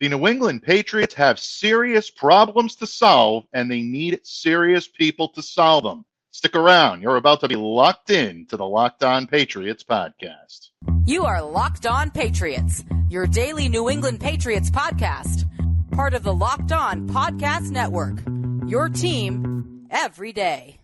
The New England Patriots have serious problems to solve, and they need serious people to solve them. Stick around. You're about to be locked in to the Locked On Patriots podcast. You are Locked On Patriots, your daily New England Patriots podcast. Part of the Locked On Podcast Network, your team every day.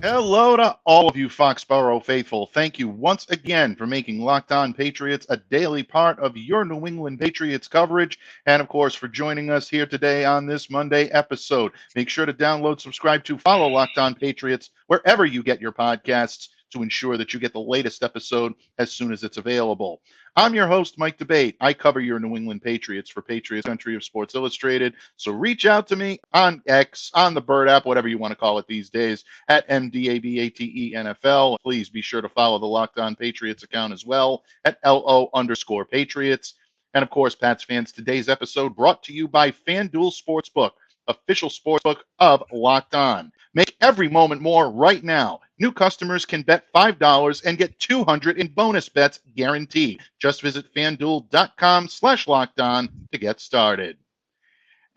Hello to all of you Foxborough faithful. Thank you once again for making Locked On Patriots a daily part of your New England Patriots coverage. And of course, for joining us here today on this Monday episode. Make sure to download, subscribe to, follow Locked On Patriots wherever you get your podcasts to ensure that you get the latest episode as soon as it's available. I'm your host, Mike Debate. I cover your New England Patriots for Patriots Country of Sports Illustrated. So reach out to me on X, on the Bird app, whatever you want to call it these days, at MDABATENFL. Please be sure to follow the Locked On Patriots account as well at LO_Patriots. And of course, Pats fans, today's episode brought to you by FanDuel Sportsbook, official sportsbook of Locked On. Make every moment more right now. New customers can bet $5 and get $200 in bonus bets guaranteed. Just visit FanDuel.com/LockedOn to get started.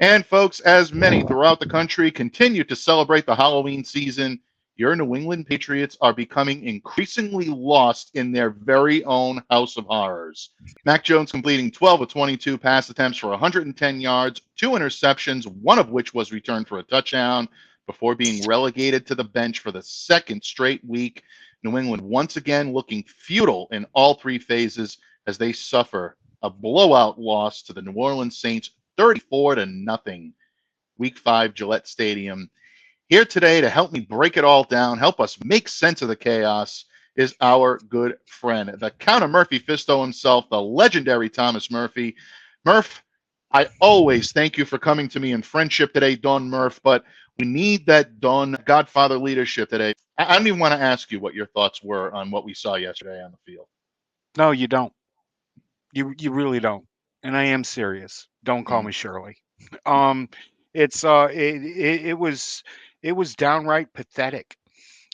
And folks, as many throughout the country continue to celebrate the Halloween season, your New England Patriots are becoming increasingly lost in their very own house of horrors. Mac Jones completing 12 of 22 pass attempts for 110 yards, 2 interceptions, one of which was returned for a touchdown, before being relegated to the bench for the second straight week. New England once again looking futile in all three phases as they suffer a blowout loss to the New Orleans Saints, 34-0, Week 5, Gillette Stadium. Here today to help me break it all down, help us make sense of the chaos, is our good friend, the Count of Murphy Fisto himself, the legendary Thomas Murphy. Murph, I always thank you for coming to me in friendship today, Don Murph, but we need that Don Godfather leadership today. I don't even want to ask you what your thoughts were on what we saw yesterday on the field. No, you don't. You really don't. And I am serious. Don't call me Shirley. It was downright pathetic.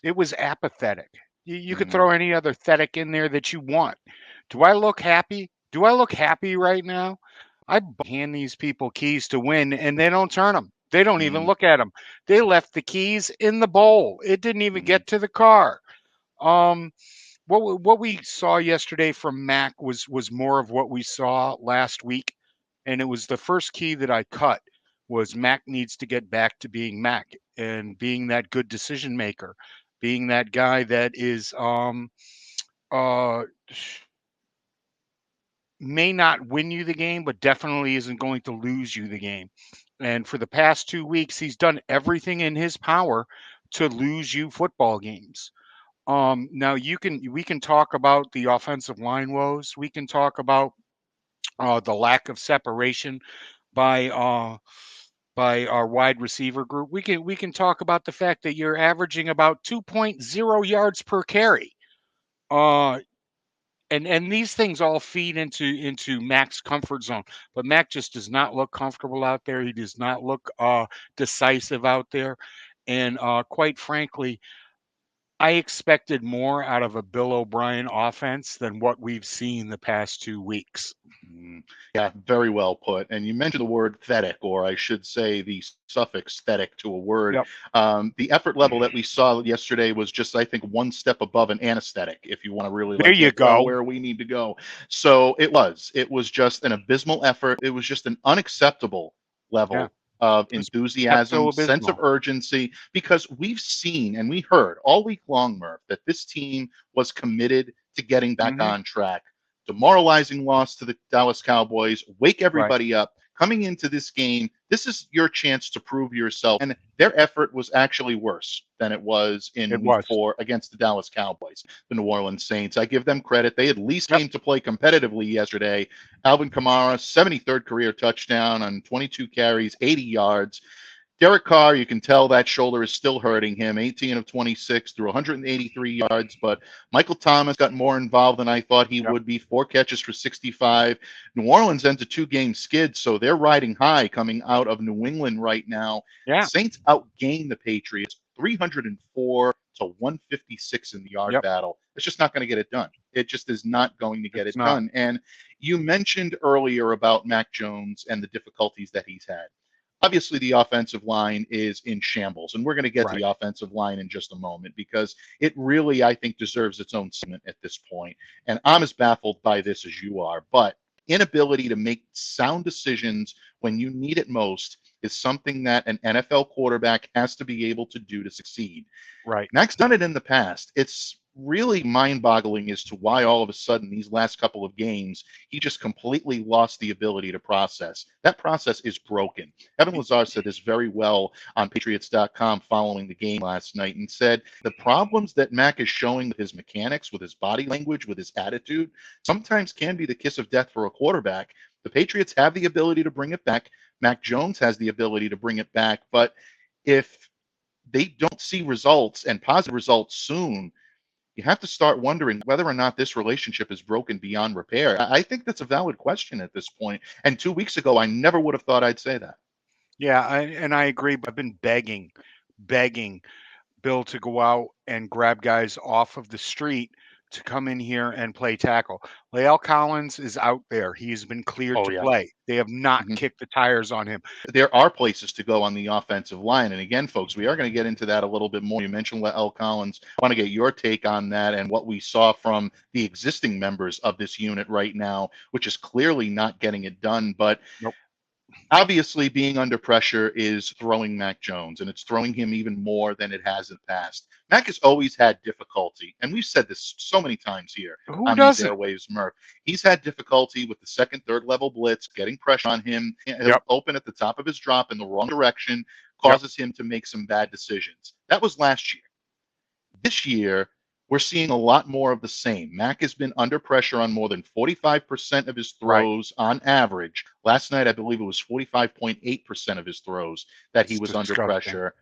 It was apathetic. You could throw any other pathetic in there that you want. Do I look happy? Do I look happy right now? I hand these people keys to win, and they don't turn them. They don't even look at them. They left the keys in the bowl. It didn't even get to the car. What we saw yesterday from Mac was more of what we saw last week, and it was the first key that I cut was Mac needs to get back to being Mac and being that good decision maker, being that guy that is may not win you the game, but definitely isn't going to lose you the game. And for the past 2 weeks, he's done everything in his power to lose you football games. Now we can talk about the offensive line woes. We can talk about the lack of separation by our wide receiver group. We can talk about the fact that you're averaging about 2.0 yards per carry. And these things all feed into Mac's comfort zone. But Mac just does not look comfortable out there. He does not look decisive out there. And quite frankly, I expected more out of a Bill O'Brien offense than what we've seen the past 2 weeks. Yeah, very well put. And you mentioned the word pathetic, or I should say the suffix "thetic" to a word. Yep. The effort level that we saw yesterday was just, I think, one step above an anesthetic, if you want to really There you go. where we need to go. So it was just an abysmal effort. It was just an unacceptable level of enthusiasm, sense of urgency, because we've seen and we heard all week long, Murph, that this team was committed to getting back on track. Demoralizing loss to the Dallas Cowboys, wake everybody up. Coming into this game, this is your chance to prove yourself. And their effort was actually worse than it was in week 4 against the Dallas Cowboys, the New Orleans Saints. I give them credit. They at least came to play competitively yesterday. Alvin Kamara, 73rd career touchdown on 22 carries, 80 yards. Derek Carr, you can tell that shoulder is still hurting him. 18 of 26 through 183 yards, but Michael Thomas got more involved than I thought he would be. 4 catches for 65. New Orleans ends a 2-game skid, so they're riding high coming out of New England right now. Yeah. Saints outgained the Patriots 304 to 156 in the yard battle. It's just not going to get it done. It just is not going to get it done. And you mentioned earlier about Mac Jones and the difficulties that he's had. Obviously, the offensive line is in shambles, and we're going to get to the offensive line in just a moment because it really, I think, deserves its own segment at this point. And I'm as baffled by this as you are, but inability to make sound decisions when you need it most is something that an NFL quarterback has to be able to do to succeed. Right. Mac's done it in the past. It's really mind-boggling as to why all of a sudden these last couple of games he just completely lost the ability to process. That process is broken. Evan Lazar said this very well on Patriots.com following the game last night and said the problems that Mac is showing with his mechanics, with his body language, with his attitude, sometimes can be the kiss of death for a quarterback. The Patriots have the ability to bring it back. Mac Jones has the ability to bring it back. But if they don't see results and positive results soon, you have to start wondering whether or not this relationship is broken beyond repair. I think that's a valid question at this point. And 2 weeks ago, I never would have thought I'd say that. Yeah, and I agree. I've been begging Bill to go out and grab guys off of the street to come in here and play tackle. Lael Collins is out there. He has been cleared to play. They have not kicked the tires on him. There are places to go on the offensive line. And again, folks, we are going to get into that a little bit more. You mentioned Lael Collins. I want to get your take on that and what we saw from the existing members of this unit right now, which is clearly not getting it done. But obviously, being under pressure is throwing Mac Jones, and it's throwing him even more than it has in the past. Mac has always had difficulty, and we've said this so many times here on these airwaves, Murph. He's had difficulty with the second, third level blitz, getting pressure on him. He'll open at the top of his drop in the wrong direction, causes him to make some bad decisions. That was last year. This year, we're seeing a lot more of the same. Mac has been under pressure on more than 45% of his throws on average. Last night, I believe it was 45.8% of his throws that he was under pressure.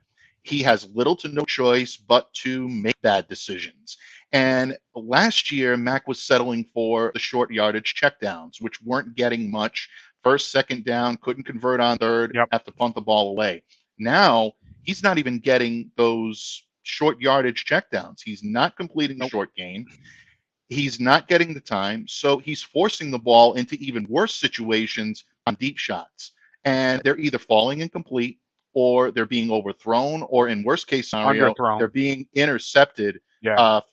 He has little to no choice but to make bad decisions. And last year, Mac was settling for the short yardage checkdowns, which weren't getting much. First, second down, couldn't convert on third, have to punt the ball away. Now, he's not even getting those short yardage checkdowns. He's not completing the short game. He's not getting the time. So he's forcing the ball into even worse situations on deep shots. And they're either falling incomplete or they're being overthrown, or in worst case scenario, they're being intercepted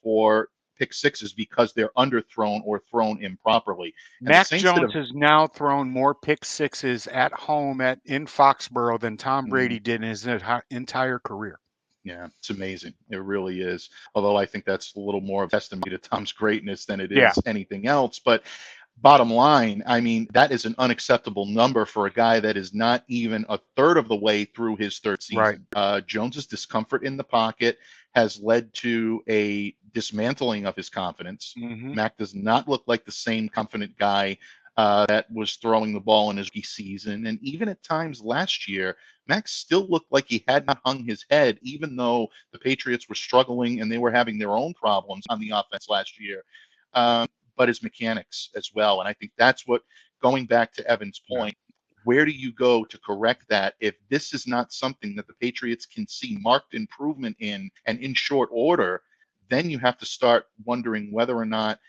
for pick sixes because they're underthrown or thrown improperly. And Mac Jones has now thrown more pick sixes at home in Foxborough than Tom Brady did in his entire career. Yeah, it's amazing. It really is. Although I think that's a little more of a testimony to Tom's greatness than it is anything else. But bottom line, I mean, that is an unacceptable number for a guy that is not even a third of the way through his third season. Jones's discomfort in the pocket has led to a dismantling of his confidence. Mac does not look like the same confident guy that was throwing the ball in his rookie season. And even at times last year, Mac still looked like he had not hung his head, even though the Patriots were struggling and they were having their own problems on the offense last year. But his mechanics as well. And I think that's what, going back to Evan's point, where do you go to correct that if this is not something that the Patriots can see marked improvement in and in short order? Then you have to start wondering whether or not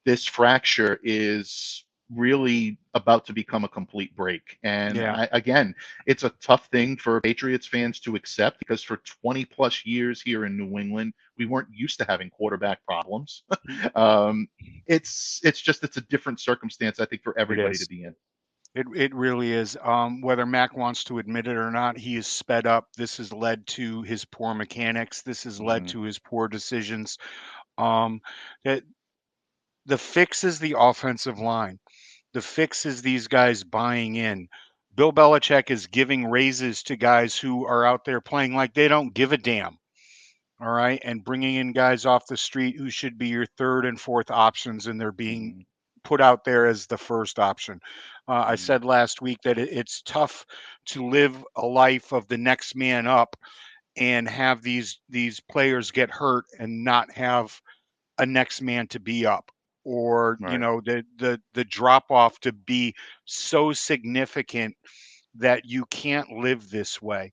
this fracture is really about to become a complete break. And again, it's a tough thing for Patriots fans to accept because for 20 plus years here in New England, we weren't used to having quarterback problems. It's a different circumstance, I think, for everybody to be in. It really is. Whether Mac wants to admit it or not, he is sped up. This has led to his poor mechanics. This has led to his poor decisions. That the fix is the offensive line. The fix is these guys buying in. Bill Belichick is giving raises to guys who are out there playing like they don't give a damn. All right. And bringing in guys off the street who should be your third and fourth options, and they're being put out there as the first option. I said last week that it's tough to live a life of the next man up and have these players get hurt and not have a next man to be up, or Right. the drop off to be so significant that you can't live this way.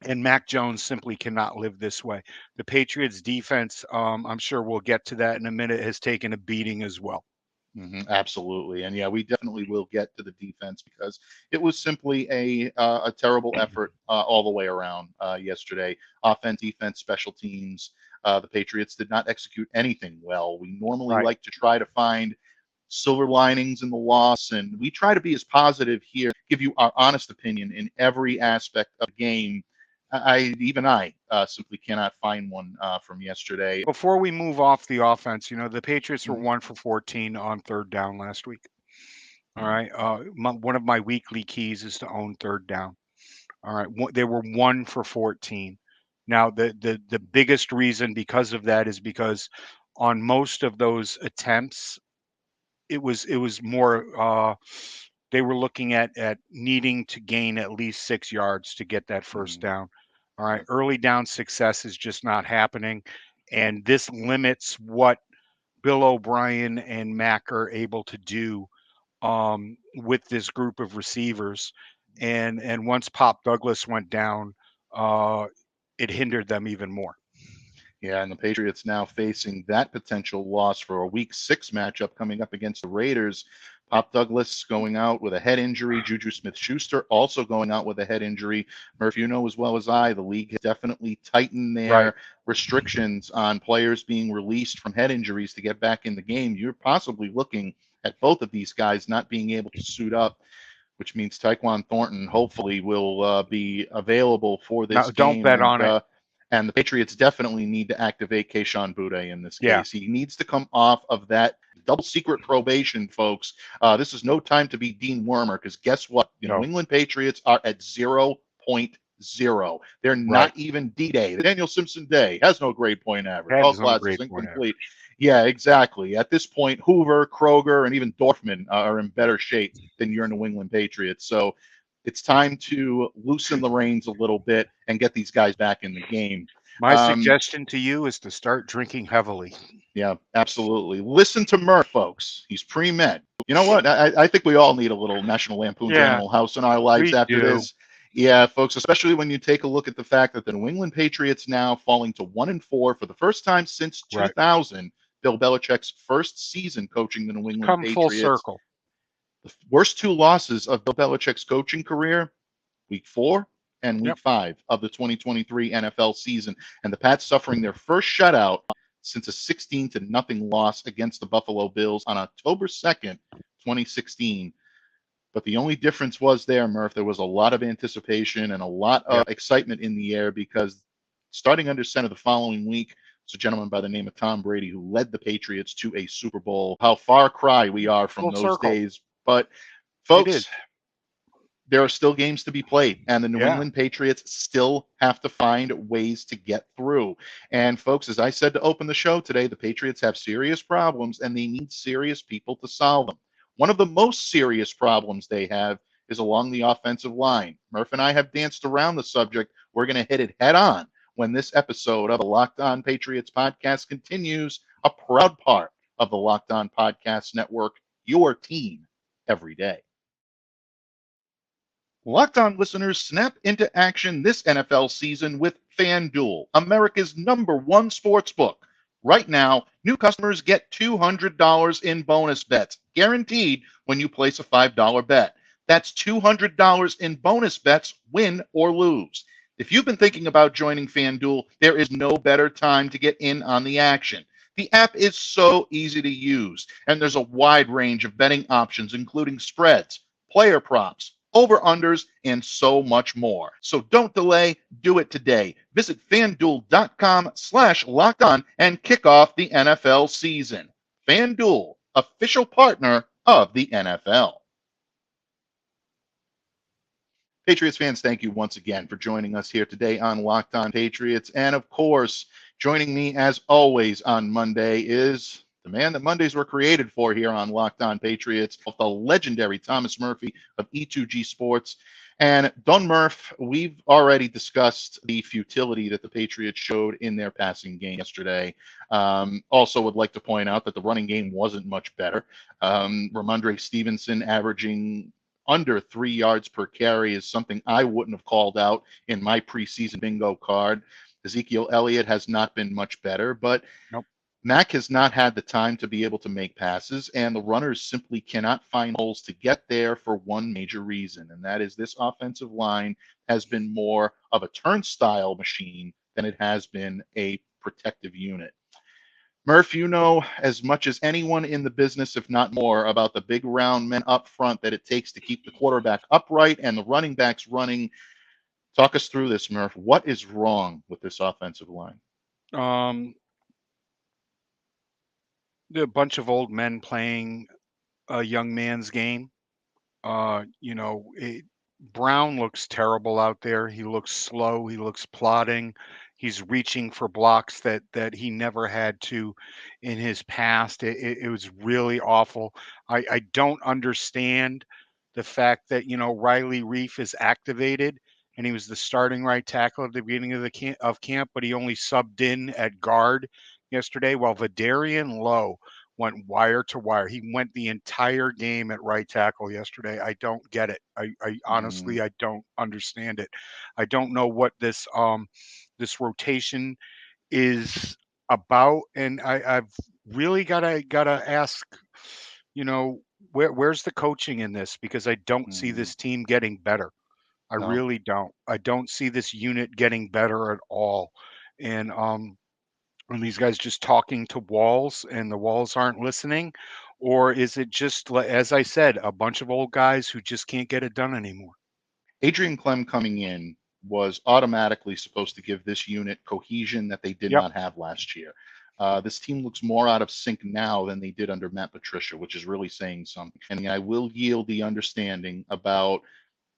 And Mac Jones simply cannot live this way. The Patriots defense, I'm sure we'll get to that in a minute, has taken a beating as well. Absolutely. And yeah, we definitely will get to the defense because it was simply a terrible effort all the way around yesterday. Offense, defense, special teams. The Patriots did not execute anything well. We normally Right. like to try to find silver linings in the loss, and we try to be as positive here, give you our honest opinion in every aspect of the game. I simply cannot find one from yesterday. Before we move off the offense, the Patriots were Mhm. 1 for 14 on third down last week. All Mhm. right. One of my weekly keys is to own third down. All right. They were 1 for 14. Now, the biggest reason because of that is because on most of those attempts, it was more they were looking at needing to gain at least 6 yards to get that first down. All right. Early down success is just not happening. And this limits what Bill O'Brien and Mac are able to do with this group of receivers. And once Pop Douglas went down, it hindered them even more. Yeah, and the Patriots now facing that potential loss for a Week 6 matchup coming up against the Raiders. Pop Douglas going out with a head injury. Juju Smith-Schuster also going out with a head injury. Murph, you know as well as I, the league has definitely tightened their restrictions on players being released from head injuries to get back in the game. You're possibly looking at both of these guys not being able to suit up, which means Tyquan Thornton hopefully will be available for this No, don't game. bet on it. And the Patriots definitely need to activate Keyshawn Boutte in this Yeah. case. He needs to come off of that double secret probation, folks. This is no time to be Dean Wormer, because guess what? The No. New England Patriots are at 0.0. They're not even D-Day. The Daniel Simpson Day has no grade point average. All Has no classes grade point incomplete. Yeah, exactly. At this point, Hoover, Kroger, and even Dorfman are in better shape than your New England Patriots. So it's time to loosen the reins a little bit and get these guys back in the game. My suggestion to you is to start drinking heavily. Yeah, absolutely. Listen to Murph, folks. He's pre-med. You know what? I think we all need a little National Lampoon's Animal House in our lives we after do. this. Yeah, folks, especially when you take a look at the fact that the New England Patriots now falling to 1-4 for the first time since 2000, Bill Belichick's first season coaching the New England Come Patriots. full circle. The worst two losses of Bill Belichick's coaching career, Week 4 and Week 5 of the 2023 NFL season. And the Pats suffering their first shutout since a 16-0 loss against the Buffalo Bills on October 2nd, 2016. But the only difference was there, Murph, there was a lot of anticipation and a lot of excitement in the air, because starting under center the following week, it's a gentleman by the name of Tom Brady who led the Patriots to a Super Bowl. How far cry we are from those days. But folks, there are still games to be played, and the New England Patriots still have to find ways to get through. And folks, as I said to open the show today, the Patriots have serious problems, and they need serious people to solve them. One of the most serious problems they have is along the offensive line. Murph and I have danced around the subject. We're going to hit it head on when this episode of the Locked On Patriots podcast continues, a proud part of the Locked On Podcast Network, your team every day. Locked On listeners, snap into action this NFL season with FanDuel, America's #1 sports book. Right now, new customers get $200 in bonus bets, guaranteed when you place a $5 bet. That's $200 in bonus bets, win or lose. If you've been thinking about joining FanDuel, there is no better time to get in on the action. The app is so easy to use, and there's a wide range of betting options, including spreads, player props, over-unders, and so much more. So don't delay. Do it today. Visit FanDuel.com/LockedOn and kick off the NFL season. FanDuel, official partner of the NFL. Patriots fans, thank you once again for joining us here today on Locked On Patriots. And of course, joining me as always on Monday is the man that Mondays were created for here on Locked On Patriots, the legendary Thomas Murphy of E2G Sports. And Don Murph, we've already discussed the futility that the Patriots showed in their passing game yesterday. Also would like to point out that the running game wasn't much better. Ramondre Stevenson averaging under 3 yards per carry is something I wouldn't have called out in my preseason bingo card. Ezekiel Elliott has not been much better, but Nope. Mac has not had the time to be able to make passes, and the runners simply cannot find holes to get there for one major reason, and that is this offensive line has been more of a turnstile machine than it has been a protective unit. Murph, you know as much as anyone in the business, if not more, about the big round men up front that it takes to keep the quarterback upright and the running backs running. Talk us through this, Murph. What is wrong with this offensive line? A bunch of old men playing a young man's game. Brown looks terrible out there. He looks slow. He looks plodding. He's reaching for blocks that he never had to in his past. It was really awful. I don't understand the fact that Riley Reef is activated and he was the starting right tackle at the beginning of the camp, but he only subbed in at guard yesterday while Vidarian Lowe went wire to wire. He went the entire game at right tackle yesterday. I don't get it. I honestly, I don't understand it. I don't know what this rotation is about, and I've really gotta ask, where's the coaching in this? Because I don't see this team getting better. I No. really don't. I don't see this unit getting better at all. And these guys just talking to walls and the walls aren't listening? Or is it just, as I said, a bunch of old guys who just can't get it done anymore? Adrian Clem coming in was automatically supposed to give this unit cohesion that they did Yep. not have last year. This team looks more out of sync now than they did under Matt Patricia, which is really saying something. And I will yield the understanding about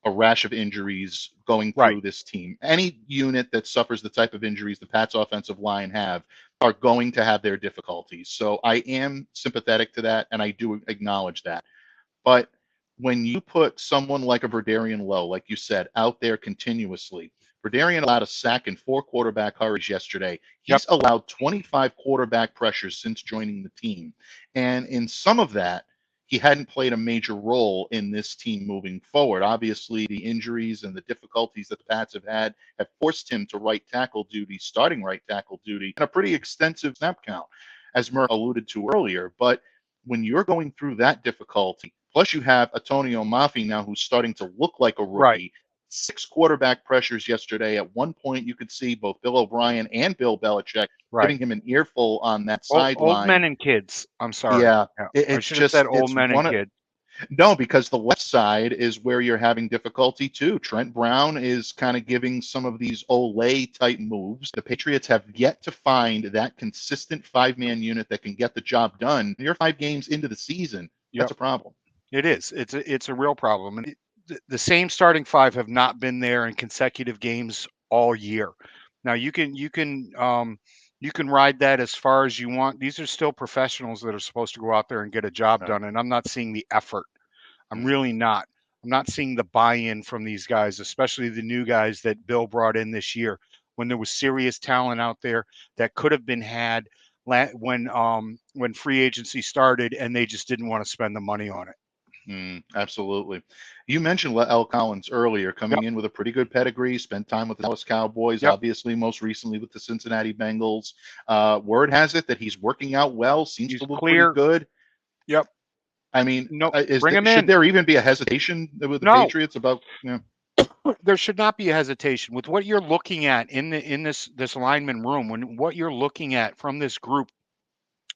a rash of injuries going through Right. this team. Any unit that suffers the type of injuries the Pats offensive line have are going to have their difficulties. So I am sympathetic to that, and I do acknowledge that. But when you put someone like a Verdarian Lowe, like you said, out there continuously, Verdarian allowed a sack and 4 quarterback hurries yesterday. He's allowed 25 quarterback pressures since joining the team. And in some of that, he hadn't played a major role in this team moving forward. Obviously, the injuries and the difficulties that the Pats have had have forced him to right tackle duty, starting right tackle duty, and a pretty extensive snap count, as Murph alluded to earlier. But when you're going through that difficulty, plus you have Antonio Mafi now who's starting to look like a rookie. Right. 6 quarterback pressures yesterday. At one point, you could see both Bill O'Brien and Bill Belichick giving him an earful on that sideline. Old men and kids. I'm sorry. Yeah, I it's should have just said old it's men and kids. No, because the left side is where you're having difficulty too. Trent Brown is kind of giving some of these Olay type moves. The Patriots have yet to find that consistent 5-man unit that can get the job done. You're 5 games into the season. That's a problem. It is. It's a real problem. And the same starting 5 have not been there in consecutive games all year. Now you can ride that as far as you want. These are still professionals that are supposed to go out there and get a job done. And I'm not seeing the effort. I'm really not. I'm not seeing the buy-in from these guys, especially the new guys that Bill brought in this year, when there was serious talent out there that could have been had when free agency started, and they just didn't want to spend the money on it. Absolutely. You mentioned L. Collins earlier, coming in with a pretty good pedigree, spent time with the Dallas Cowboys, obviously most recently with the Cincinnati Bengals. Word has it that he's working out well, seems to look pretty good. Yep. I mean, should there even be a hesitation with the Patriots about? There should not be a hesitation with what you're looking at in this lineman room. When what you're looking at from this group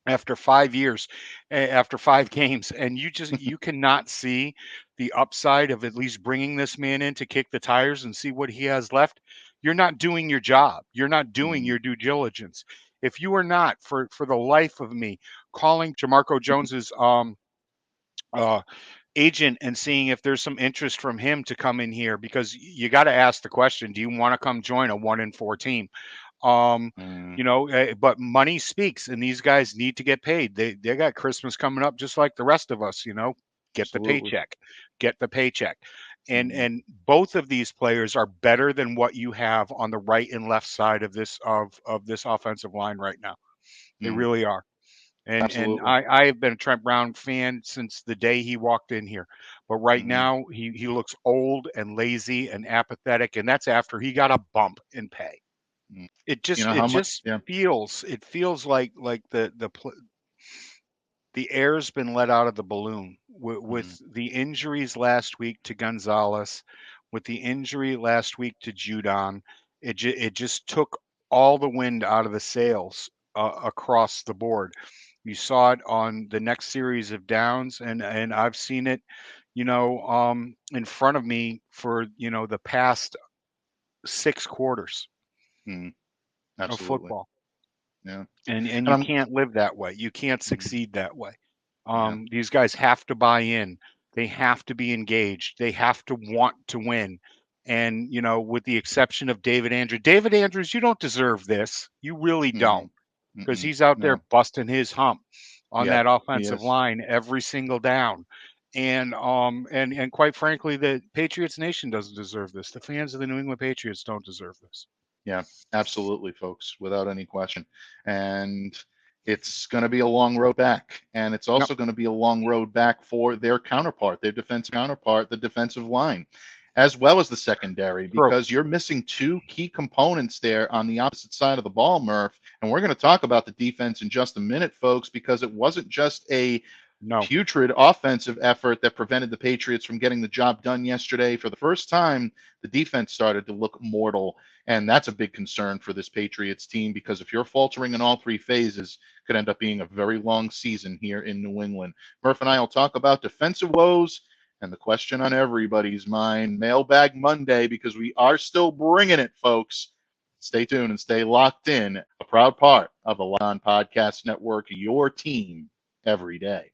after 5 years, after 5 games, and you cannot see the upside of at least bringing this man in to kick the tires and see what he has left. You're not doing your job. You're not doing your due diligence. If you are not, for the life of me, calling Jamarco Jones's agent and seeing if there's some interest from him to come in here, because you got to ask the question, do you want to come join a 1-4 team? But money speaks, and these guys need to get paid. They got Christmas coming up just like the rest of us. Get the Absolutely. paycheck. And both of these players are better than what you have on the right and left side of this offensive line right now. They really are. And Absolutely. I have been a Trent Brown fan since the day he walked in here. But right now he looks old and lazy and apathetic, and that's after he got a bump in pay. It just feels like the air's been let out of the balloon with the injuries last week to Gonzalez, with the injury last week to Judon. It just took all the wind out of the sails across the board. You saw it on the next series of downs, and I've seen it, in front of me for the past 6 quarters of football. Yeah. And you can't live that way. You can't succeed that way. These guys have to buy in. They have to be engaged. They have to want to win. And, with the exception of David Andrews, you don't deserve this. You really don't, because he's out there busting his hump on that offensive line every single down. And quite frankly, the Patriots nation doesn't deserve this. The fans of the New England Patriots don't deserve this. Yeah, absolutely, folks, without any question. And it's going to be a long road back. And it's also going to be a long road back for their counterpart, their defensive counterpart, the defensive line, as well as the secondary, because you're missing 2 key components there on the opposite side of the ball, Murph. And we're going to talk about the defense in just a minute, folks, because it wasn't just a putrid offensive effort that prevented the Patriots from getting the job done yesterday. For the first time, the defense started to look mortal. And that's a big concern for this Patriots team, because if you're faltering in all 3 phases, it could end up being a very long season here in New England. Murph and I will talk about defensive woes and the question on everybody's mind, Mailbag Monday, because we are still bringing it, folks. Stay tuned and stay locked in. A proud part of the Locked On Podcast Network, your team every day.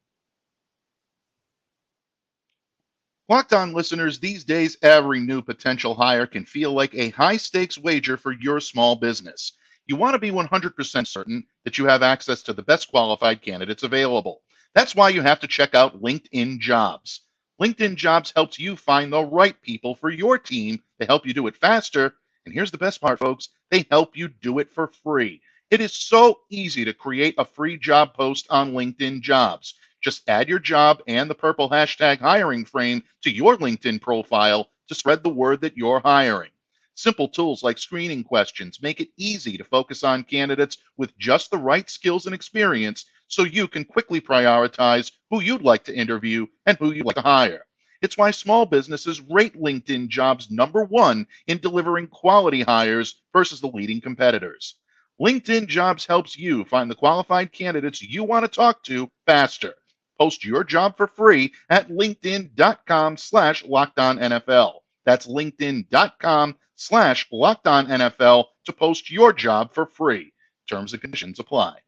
Locked On listeners, these days, every new potential hire can feel like a high-stakes wager for your small business. You want to be 100% certain that you have access to the best qualified candidates available. That's why you have to check out LinkedIn Jobs. LinkedIn Jobs helps you find the right people for your team. They help you do it faster. And here's the best part, folks. They help you do it for free. It is so easy to create a free job post on LinkedIn Jobs. Just add your job and the purple hashtag hiring frame to your LinkedIn profile to spread the word that you're hiring. Simple tools like screening questions make it easy to focus on candidates with just the right skills and experience, so you can quickly prioritize who you'd like to interview and who you'd like to hire. It's why small businesses rate LinkedIn Jobs #1 in delivering quality hires versus the leading competitors. LinkedIn Jobs helps you find the qualified candidates you want to talk to faster. Post your job for free at linkedin.com/LockedOnNFL. That's linkedin.com/LockedOnNFL to post your job for free. Terms and conditions apply.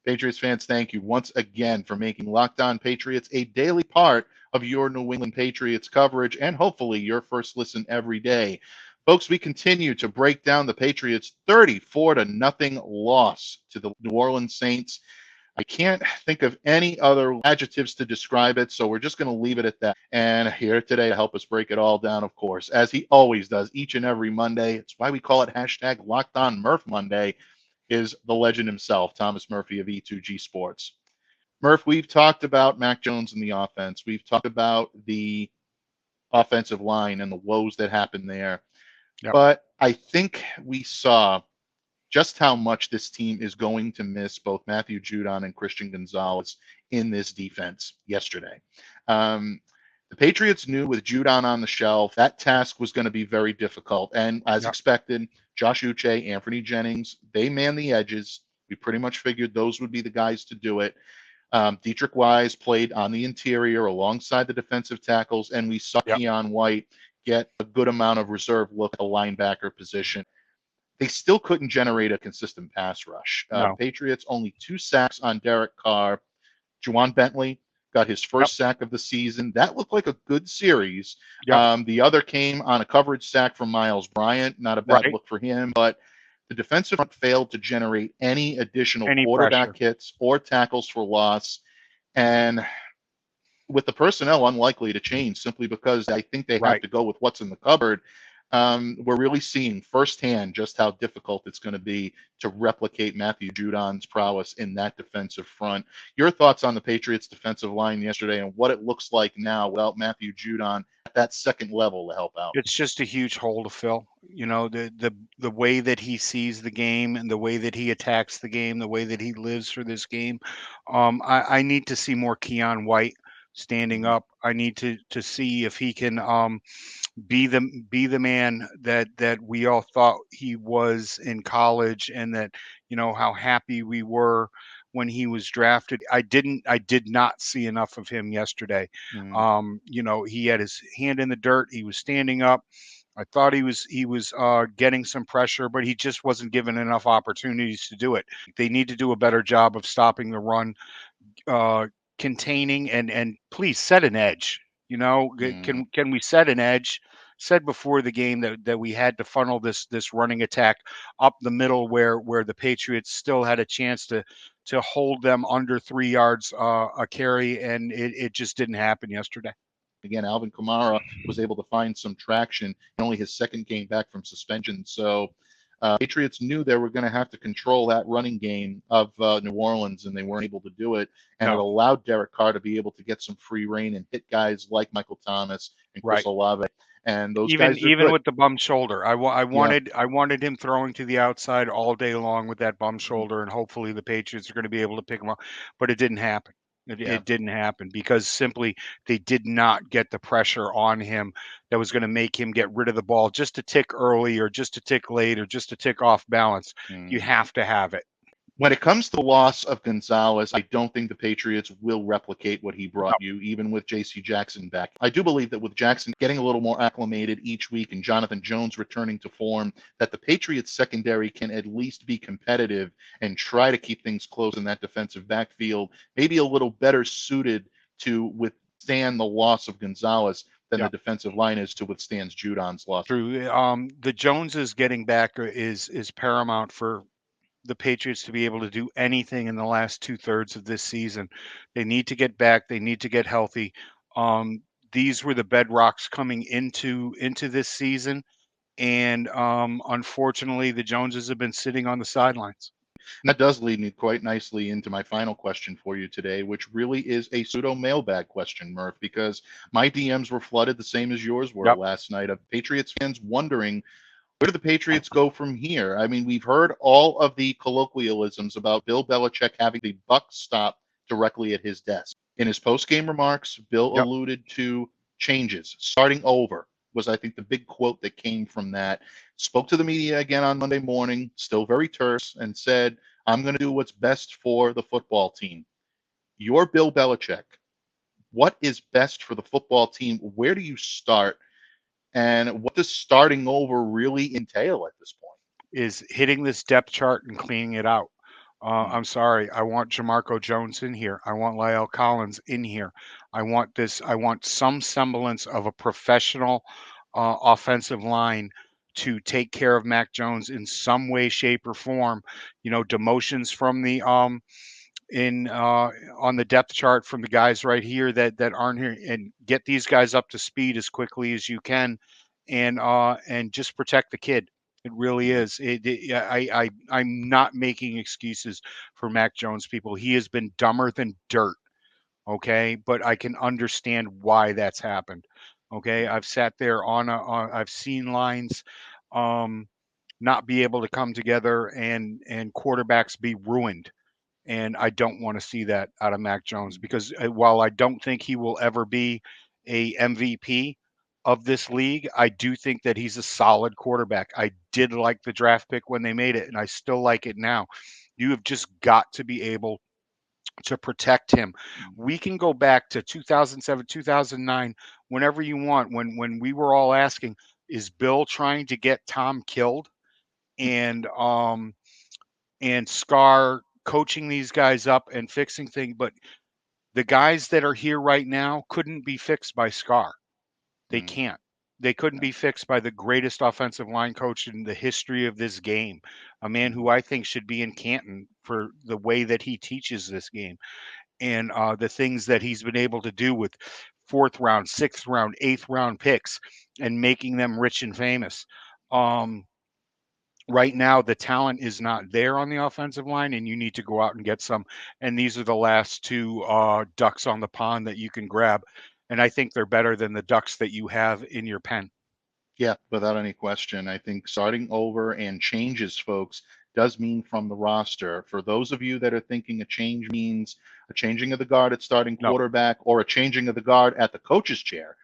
Patriots fans, thank you once again for making Locked On Patriots a daily part of your New England Patriots coverage, and hopefully your first listen every day. Folks, we continue to break down the Patriots' 34-0 loss to the New Orleans Saints. I can't think of any other adjectives to describe it, so we're just going to leave it at that. And here today to help us break it all down, of course, as he always does each and every Monday. It's why we call it hashtag Locked On Murph Monday, is the legend himself, Thomas Murphy of E2G Sports. Murph, we've talked about Mac Jones and the offense. We've talked about the offensive line and the woes that happened there. Yep. But I think we saw just how much this team is going to miss both Matthew Judon and Christian Gonzalez in this defense yesterday. The Patriots knew with Judon on the shelf, that task was going to be very difficult. And as expected, Josh Uche, Anthony Jennings, they man the edges. We pretty much figured those would be the guys to do it. Dietrich Wise played on the interior alongside the defensive tackles, and we saw Keon White get a good amount of reserve look at the linebacker position. They still couldn't generate a consistent pass rush. Patriots only 2 sacks on Derek Carr. Juwan Bentley, got his first sack of the season. That looked like a good series. Yep. The other came on a coverage sack from Miles Bryant. Not a bad Right. look for him, but the defensive front failed to generate any additional Any quarterback pressure. hits or tackles for loss. And with the personnel unlikely to change simply because I think they have Right. to go with what's in the cupboard. We're really seeing firsthand just how difficult it's going to be to replicate Matthew Judon's prowess in that defensive front. Your thoughts on the Patriots defensive line yesterday and what it looks like now without Matthew Judon at that second level to help out? It's just a huge hole to fill. You know, the way that he sees the game and the way that he attacks the game, the way that he lives for this game. I need to see more Keon White standing Mhm. up. I need to see if he can be the man that we all thought he was in college, and that, you know, how happy we were when he was drafted. I did not see enough of him yesterday. Mm. You know, he had his hand in the dirt, he was standing up. I thought he was getting some pressure, but he just wasn't given enough opportunities to do it. They need to do a better job of stopping the run, uh, containing, and please set an edge. You know, Mm. can we set an edge? Said before the game that we had to funnel this running attack up the middle, where the Patriots still had a chance to hold them under 3 yards a carry, and it just didn't happen yesterday. Again, Alvin Kamara was able to find some traction in only his second game back from suspension. So Patriots knew they were going to have to control that running game of New Orleans, and they weren't able to do it. And it No, allowed Derek Carr to be able to get some free reign and hit guys like Michael Thomas and Chris right. Olave. And those Even guys are even good. with the bum shoulder, I Yeah. wanted him throwing to the outside all day long with that bum shoulder, and hopefully the Patriots are going to be able to pick him up. But it didn't happen. It, Yeah. it didn't happen because simply they did not get the pressure on him that was going to make him get rid of the ball just a tick early or just a tick late or just a tick off balance. You Mm. have to have it. When it comes to the loss of Gonzalez, I don't think the Patriots will replicate what he brought No, you, even with J.C. Jackson back. I do believe that with Jackson getting a little more acclimated each week and Jonathan Jones returning to form, that the Patriots secondary can at least be competitive and try to keep things close in that defensive backfield, maybe a little better suited to withstand the loss of Gonzalez than the yeah. defensive line is to withstand Judon's loss. True. The Joneses getting back is paramount for the Patriots to be able to do anything in the last 2/3 of this season. They need to get back. They need to get healthy. These were the bedrocks coming into this season, and unfortunately, the Joneses have been sitting on the sidelines. And that does lead me quite nicely into my final question for you today, which really is a pseudo mailbag question, Murph, because my DMs were flooded the same as yours were Yep. last night of Patriots fans wondering where do the Patriots go from here? I mean, we've heard all of the colloquialisms about Bill Belichick having the buck stop directly at his desk. In his post-game remarks, Bill Yep. alluded to changes, starting over was, I think, the big quote that came from that. Spoke to the media again on Monday morning, still very terse, and said, I'm going to do what's best for the football team. You're Bill Belichick. What is best for the football team? Where do you start? And what does starting over really entail at this point? Is hitting this depth chart and cleaning it out. Hmm. I'm sorry. I want Jamarco Jones in here. I want Lyle Collins in here. I want this. I want some semblance of a professional offensive line to take care of Mac Jones in some way, shape, or form. You know, demotions from the in on the depth chart from the guys right here that aren't here, and get these guys up to speed as quickly as you can, and just protect the kid. It really Hmm. is. Yeah, I'm not making excuses for Mac Jones, people. He has been dumber than dirt. Okay, but I can understand why that's happened. Okay, I've sat there I've seen lines um not be able to come together, and quarterbacks be ruined, and I don't want to see that out of Mac Jones, because while I don't think he will ever be a MVP of this league, I do think that he's a solid quarterback. I did like the draft pick when they made it, and I still like it now. You have just got to be able to protect him. We can go back to 2007, 2009, whenever you want, when we were all asking, is Bill trying to get Tom killed? And Scar coaching these guys up and fixing things, but The guys that are here right now couldn't be fixed by Scar. They can't. They couldn't be fixed by the greatest offensive line coach in the history of this game, a man who I think should be in Canton for the way that he teaches this game and the things that he's been able to do with 4th round, 6th round, 8th round picks and making them rich and famous. Right now, the talent is not there on the offensive line, and you need to go out and get some. And these are the last two ducks on the pond that you can grab. And I think they're better than the ducks that you have in your pen. Yeah, without any question. I think starting over and changes, folks, does mean from the roster. For those of you that are thinking a change means a changing of the guard at starting No. quarterback or a changing of the guard at the coach's chair,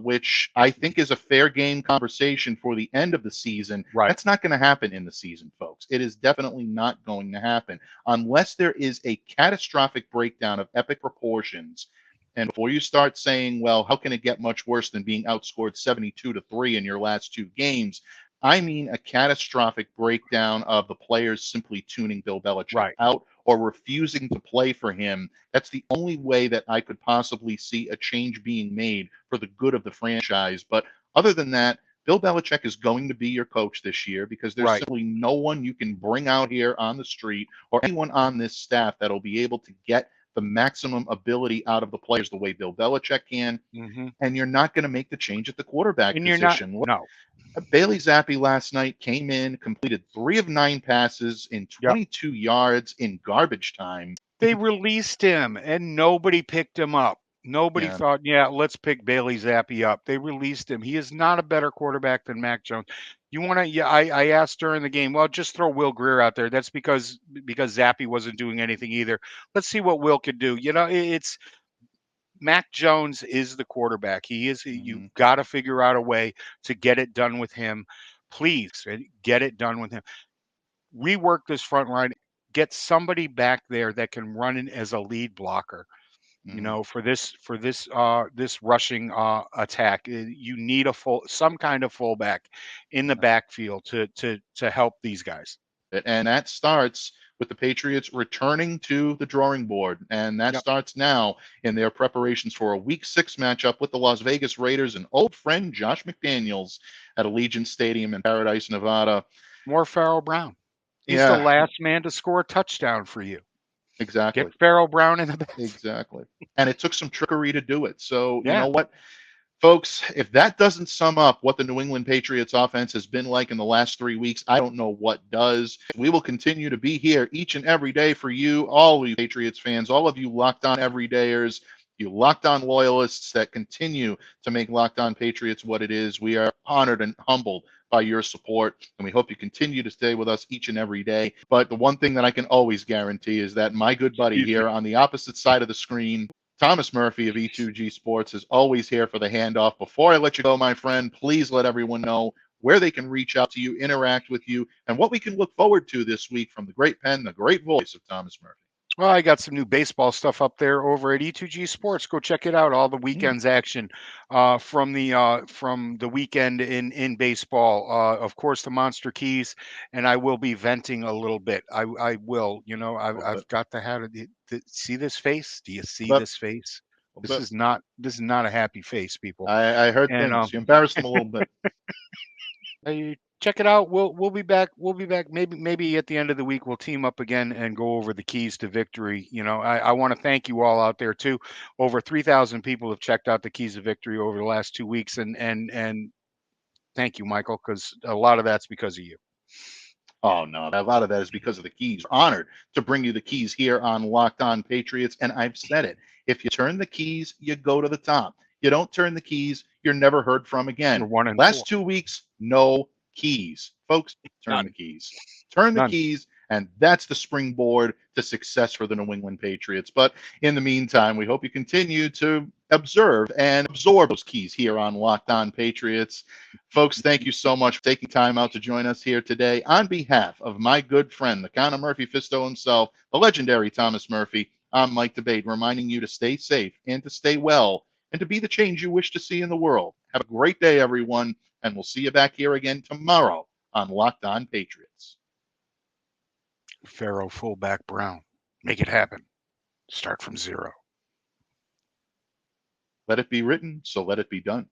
which I think is a fair game conversation for the end of the season. Right. That's not going to happen in the season, folks. It is definitely not going to happen unless there is a catastrophic breakdown of epic proportions. And before you start saying, well, how can it get much worse than being outscored 72-3 in your last two games? I mean a catastrophic breakdown of the players simply tuning Bill Belichick out or refusing to play for him. That's the only way that I could possibly see a change being made for the good of the franchise. But other than that, Bill Belichick is going to be your coach this year because there's simply no one you can bring out here on the street or anyone on this staff that'll be able to get the maximum ability out of the players the way Bill Belichick can, and you're not going to make the change at the quarterback position. Bailey Zappi last night came in, completed 3 of 9 passes in 22 yards in garbage time. They released him, and nobody picked him up. Nobody thought, let's pick Bailey Zappi up. They released him. He is not a better quarterback than Mac Jones. You want to? Yeah, I asked during the game. Well, just throw Will Greer out there. That's because Zappi wasn't doing anything either. Let's see what Will could do. It's Mac Jones is the quarterback. He is. You've got to figure out a way to get it done with him. Please get it done with him. Rework this front line. Get somebody back there that can run in as a lead blocker. For this rushing attack, you need some kind of fullback in the backfield to help these guys. And that starts with the Patriots returning to the drawing board, and that starts now in their preparations for a Week 6 matchup with the Las Vegas Raiders and old friend Josh McDaniels at Allegiant Stadium in Paradise, Nevada. More Pharaoh Brown. He's the last man to score a touchdown for you. Exactly. Get Pharaoh Brown in the back. Exactly. And it took some trickery to do it. So, you know what, folks, if that doesn't sum up what the New England Patriots offense has been like in the last 3 weeks, I don't know what does. We will continue to be here each and every day for you, all of you Patriots fans, all of you Locked On everydayers, you Locked On loyalists that continue to make Locked On Patriots what it is. We are honored and humbled by your support, and we hope you continue to stay with us each and every day. But the one thing that I can always guarantee is that my good buddy here on the opposite side of the screen, Thomas Murphy of E2G Sports, is always here for the handoff. Before I let you go, my friend, please let everyone know where they can reach out to you, interact with you, and what we can look forward to this week from the great pen, the great voice of Thomas Murphy. Well, I got some new baseball stuff up there over at E2G Sports. Go check it out. All the weekend's action from the weekend in baseball. Of course, the Monster Keys, and I will be venting a little bit. I will. I've got to have it. See this face? Do you see this face? This is not a happy face, people. I heard things. You embarrassed them a little bit. Check it out. We'll be back. We'll be back. Maybe at the end of the week we'll team up again and go over the keys to victory. I want to thank you all out there too. Over 3,000 people have checked out the keys of victory over the last 2 weeks, and thank you, Michael, because a lot of that's because of you. Oh, no, a lot of that is because of the keys. Honored to bring you the keys here on Locked On Patriots, and I've said it. If you turn the keys, you go to the top. You don't turn the keys, you're never heard from again. Last 2 weeks, no keys. Folks, turn the keys. Turn the keys, and that's the springboard to success for the New England Patriots. But in the meantime, we hope you continue to observe and absorb those keys here on Locked On Patriots. Folks, thank you so much for taking time out to join us here today. On behalf of my good friend, the Count of Murphy Fisto himself, the legendary Thomas Murphy, I'm Mike Debate, reminding you to stay safe and to stay well and to be the change you wish to see in the world. Have a great day, everyone, and we'll see you back here again tomorrow on Locked On Patriots. Pharaoh fullback Brown. Make it happen. Start from zero. Let it be written, so let it be done.